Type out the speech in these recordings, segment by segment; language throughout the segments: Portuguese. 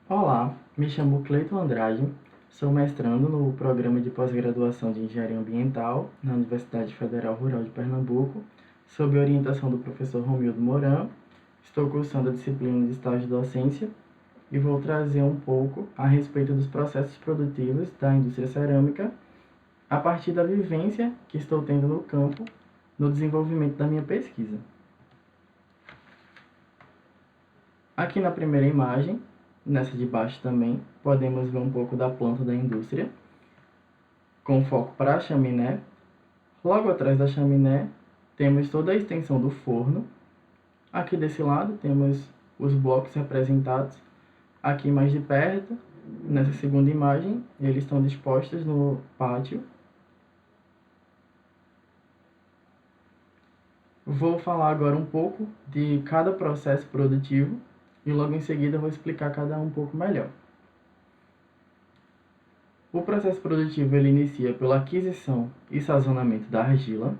Olá, me chamo Cleiton Andrade, sou mestrando no programa de pós-graduação de Engenharia Ambiental na Universidade Federal Rural de Pernambuco, sob orientação do professor Romildo Moran. Estou cursando a disciplina de estágio de docência e vou trazer um pouco a respeito dos processos produtivos da indústria cerâmica a partir da vivência que estou tendo no campo no desenvolvimento da minha pesquisa. Aqui na primeira imagem, nessa de baixo também, podemos ver um pouco da planta da indústria, com foco para a chaminé. Logo atrás da chaminé, temos toda a extensão do forno. Aqui desse lado, temos os blocos representados. Aqui mais de perto, nessa segunda imagem, eles estão dispostos no pátio. Vou falar agora um pouco de cada processo produtivo e logo em seguida vou explicar cada um pouco melhor. O processo produtivo ele inicia pela aquisição e sazonamento da argila.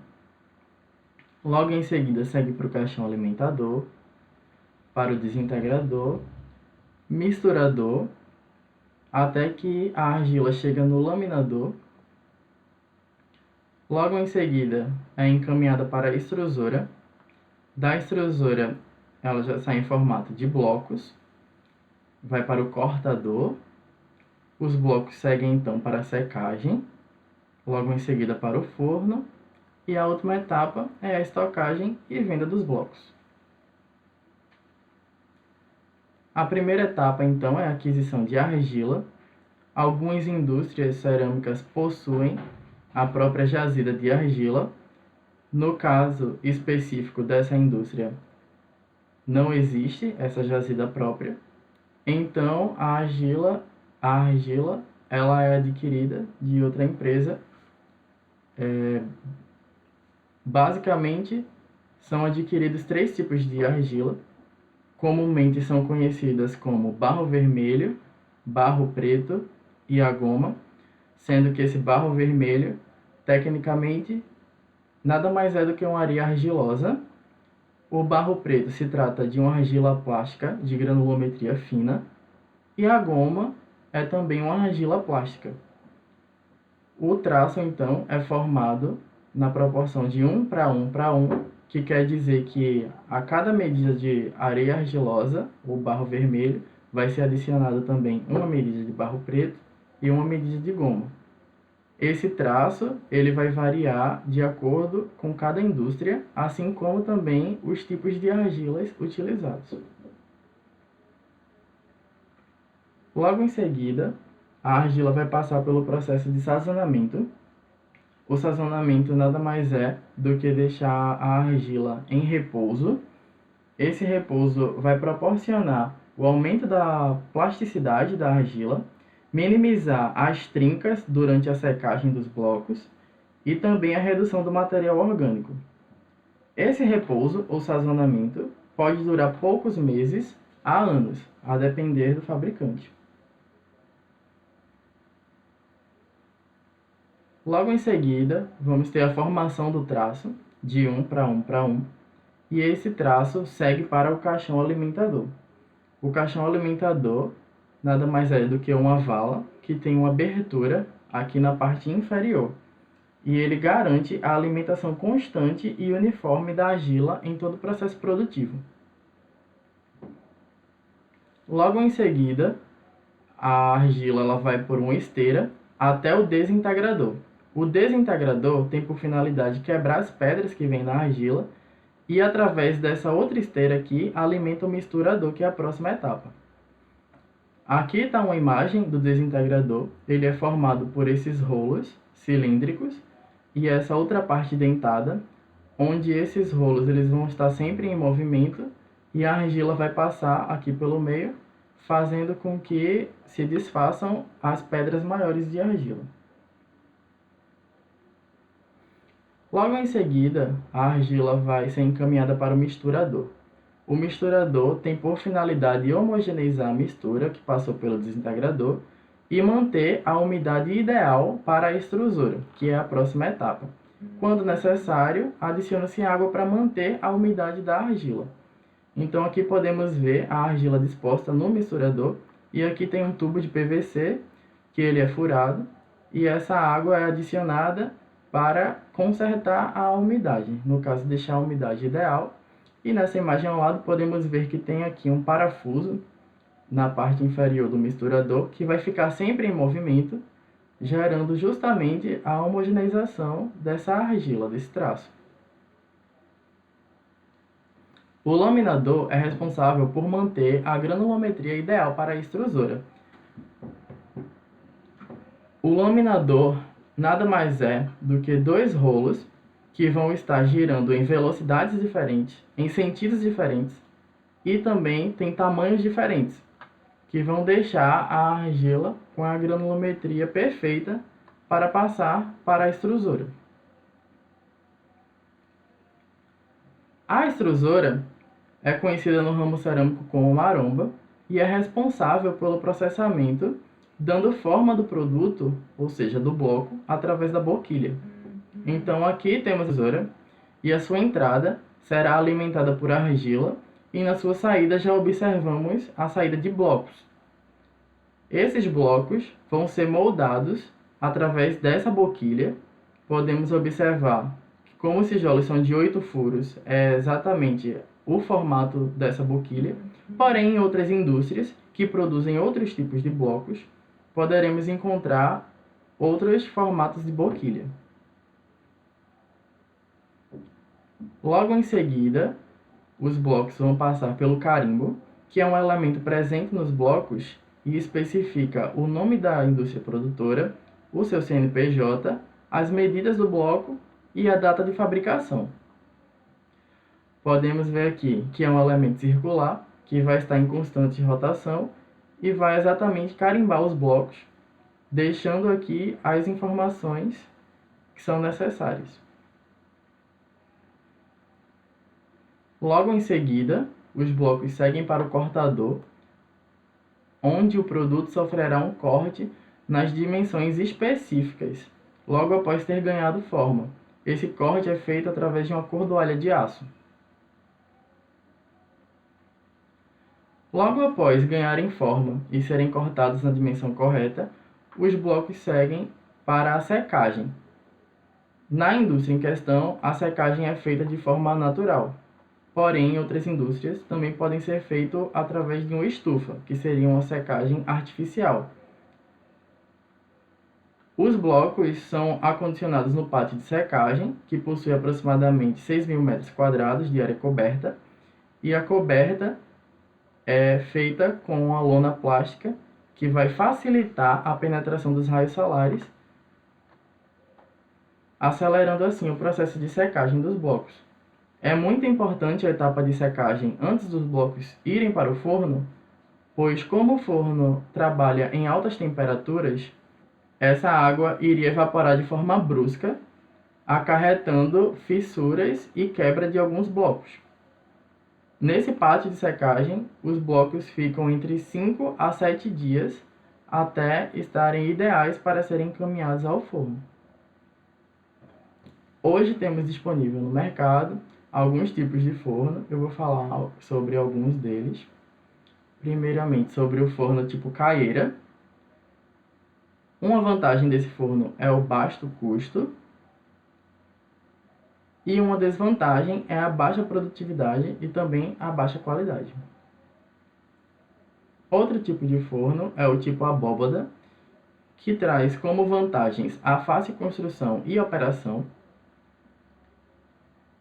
Logo em seguida segue para o caixão alimentador, para o desintegrador, misturador, até que a argila chega no laminador. Logo em seguida é encaminhada para a extrusora. Da extrusora ela já sai em formato de blocos, vai para o cortador. Os blocos seguem então para a secagem, logo em seguida para o forno, e a última etapa é a estocagem e venda dos blocos. A primeira etapa então é a aquisição de argila. Algumas indústrias cerâmicas possuem a própria jazida de argila. No caso específico dessa indústria, não existe essa jazida própria. Então a argila ela é adquirida de outra empresa. Basicamente, são adquiridos 3 tipos de argila. Comumente são conhecidas como barro vermelho, barro preto e a goma, sendo que esse barro vermelho, tecnicamente, nada mais é do que uma areia argilosa. O barro preto se trata de uma argila plástica de granulometria fina e a goma é também uma argila plástica. O traço, então, é formado na proporção de 1 para 1 para 1, que quer dizer que a cada medida de areia argilosa, ou barro vermelho, vai ser adicionado também uma medida de barro preto e uma medida de goma. Esse traço ele vai variar de acordo com cada indústria, assim como também os tipos de argilas utilizados. Logo em seguida, a argila vai passar pelo processo de sazonamento. O sazonamento nada mais é do que deixar a argila em repouso. Esse repouso vai proporcionar o aumento da plasticidade da argila, minimizar as trincas durante a secagem dos blocos e também a redução do material orgânico. Esse repouso ou sazonamento pode durar poucos meses a anos, a depender do fabricante. Logo em seguida, vamos ter a formação do traço de 1 para 1 para 1, e esse traço segue para o caixão alimentador. O caixão alimentador nada mais é do que uma vala que tem uma abertura aqui na parte inferior, e ele garante a alimentação constante e uniforme da argila em todo o processo produtivo. Logo em seguida, a argila ela vai por uma esteira até o desintegrador. O desintegrador tem por finalidade quebrar as pedras que vêm na argila e, através dessa outra esteira aqui, alimenta o misturador, que é a próxima etapa. Aqui está uma imagem do desintegrador. Ele é formado por esses rolos cilíndricos e essa outra parte dentada, onde esses rolos eles vão estar sempre em movimento e a argila vai passar aqui pelo meio, fazendo com que se desfaçam as pedras maiores de argila. Logo em seguida, a argila vai ser encaminhada para o misturador. O misturador tem por finalidade homogeneizar a mistura que passou pelo desintegrador e manter a umidade ideal para a extrusora, que é a próxima etapa. Quando necessário, adiciona-se água para manter a umidade da argila. Então aqui podemos ver a argila disposta no misturador E aqui tem um tubo de PVC, que ele é furado, e essa água é adicionada para consertar a umidade, no caso deixar a umidade ideal. E nessa imagem ao lado podemos ver que tem aqui um parafuso na parte inferior do misturador, que vai ficar sempre em movimento, gerando justamente a homogeneização dessa argila, desse traço. O laminador é responsável por manter a granulometria ideal para a extrusora. O laminador nada mais é do que dois rolos que vão estar girando em velocidades diferentes, em sentidos diferentes, e também tem tamanhos diferentes, que vão deixar a argila com a granulometria perfeita para passar para a extrusora. A extrusora é conhecida no ramo cerâmico como maromba e é responsável pelo processamento, dando forma do produto, ou seja, do bloco, através da boquilha. Então aqui temos a extrusora e a sua entrada será alimentada por argila e na sua saída já observamos a saída de blocos. Esses blocos vão ser moldados através dessa boquilha. Podemos observar que, como os tijolos são de 8 furos, é exatamente o formato dessa boquilha. Porém, em outras indústrias que produzem outros tipos de blocos, poderemos encontrar outros formatos de boquilha. Logo em seguida, os blocos vão passar pelo carimbo, que é um elemento presente nos blocos e especifica o nome da indústria produtora, o seu CNPJ, as medidas do bloco e a data de fabricação. Podemos ver aqui que é um elemento circular, que vai estar em constante rotação e vai exatamente carimbar os blocos, deixando aqui as informações que são necessárias. Logo em seguida, os blocos seguem para o cortador, onde o produto sofrerá um corte nas dimensões específicas, logo após ter ganhado forma. Esse corte é feito através de uma cordoalha de aço. Logo após ganharem forma e serem cortados na dimensão correta, os blocos seguem para a secagem. Na indústria em questão, a secagem é feita de forma natural. Porém, em outras indústrias, também podem ser feitos através de uma estufa, que seria uma secagem artificial. Os blocos são acondicionados no pátio de secagem, que possui aproximadamente 6.000 metros quadrados de área coberta, e a coberta é feita com uma lona plástica, que vai facilitar a penetração dos raios solares, acelerando assim o processo de secagem dos blocos. É muito importante a etapa de secagem antes dos blocos irem para o forno, pois como o forno trabalha em altas temperaturas, essa água iria evaporar de forma brusca, acarretando fissuras e quebra de alguns blocos. Nesse pátio de secagem, os blocos ficam entre 5 a 7 dias até estarem ideais para serem encaminhados ao forno. Hoje temos disponível no mercado alguns tipos de forno. Eu vou falar sobre alguns deles. Primeiramente, sobre o forno tipo caeira. Uma vantagem desse forno é o baixo custo. E uma desvantagem é a baixa produtividade e também a baixa qualidade. Outro tipo de forno é o tipo abóbada, que traz como vantagens a fácil construção e operação,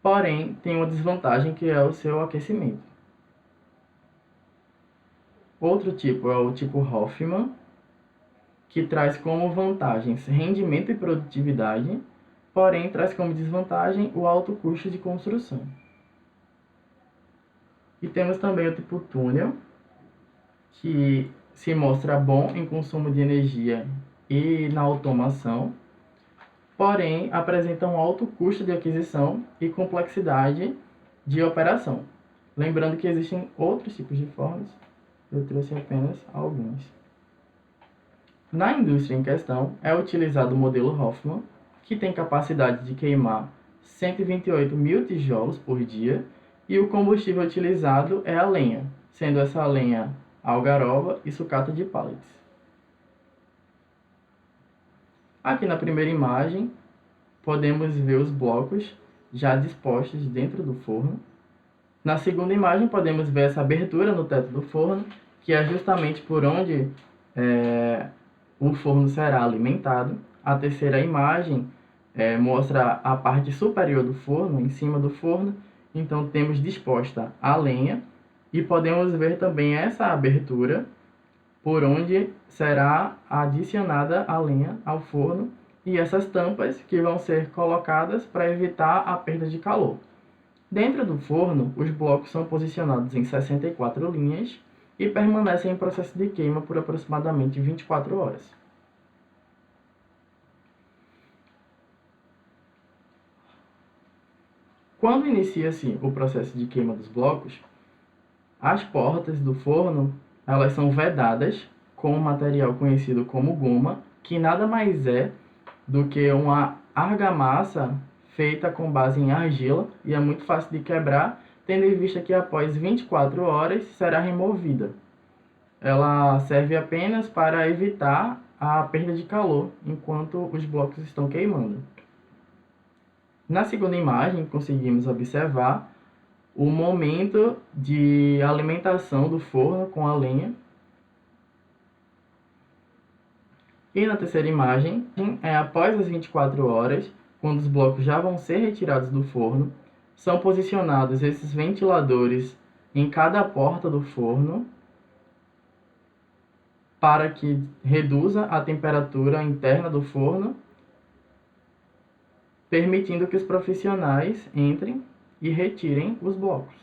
porém tem uma desvantagem que é o seu aquecimento. Outro tipo é o tipo Hoffman, que traz como vantagens rendimento e produtividade, porém traz como desvantagem o alto custo de construção. E temos também o tipo túnel, que se mostra bom em consumo de energia e na automação, porém apresenta um alto custo de aquisição e complexidade de operação. Lembrando que existem outros tipos de fornos, eu trouxe apenas alguns. Na indústria em questão, é utilizado o modelo Hoffman, que tem capacidade de queimar 128.000 tijolos por dia, e o combustível utilizado é a lenha, sendo essa lenha algaroba e sucata de pallets. Aqui na primeira imagem, podemos ver os blocos já dispostos dentro do forno. Na segunda imagem, podemos ver essa abertura no teto do forno, que é justamente por onde o forno será alimentado. A terceira imagem mostra a parte superior do forno, em cima do forno. Então, temos disposta a lenha e podemos ver também essa abertura por onde será adicionada a lenha ao forno e essas tampas que vão ser colocadas para evitar a perda de calor. Dentro do forno, os blocos são posicionados em 64 linhas e permanecem em processo de queima por aproximadamente 24 horas. Quando inicia-se o processo de queima dos blocos, as portas do forno elas são vedadas com um material conhecido como goma, que nada mais é do que uma argamassa feita com base em argila e é muito fácil de quebrar, tendo em vista que após 24 horas será removida. Ela serve apenas para evitar a perda de calor enquanto os blocos estão queimando. Na segunda imagem, conseguimos observar o momento de alimentação do forno com a lenha. E na terceira imagem, após as 24 horas, quando os blocos já vão ser retirados do forno, são posicionados esses ventiladores em cada porta do forno para que reduza a temperatura interna do forno, permitindo que os profissionais entrem e retirem os blocos.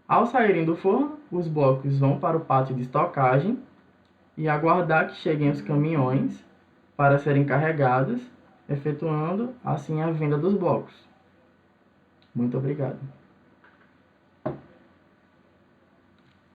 Ao saírem do forno, os blocos vão para o pátio de estocagem e aguardar que cheguem os caminhões para serem carregados, efetuando assim a venda dos blocos. Muito obrigado.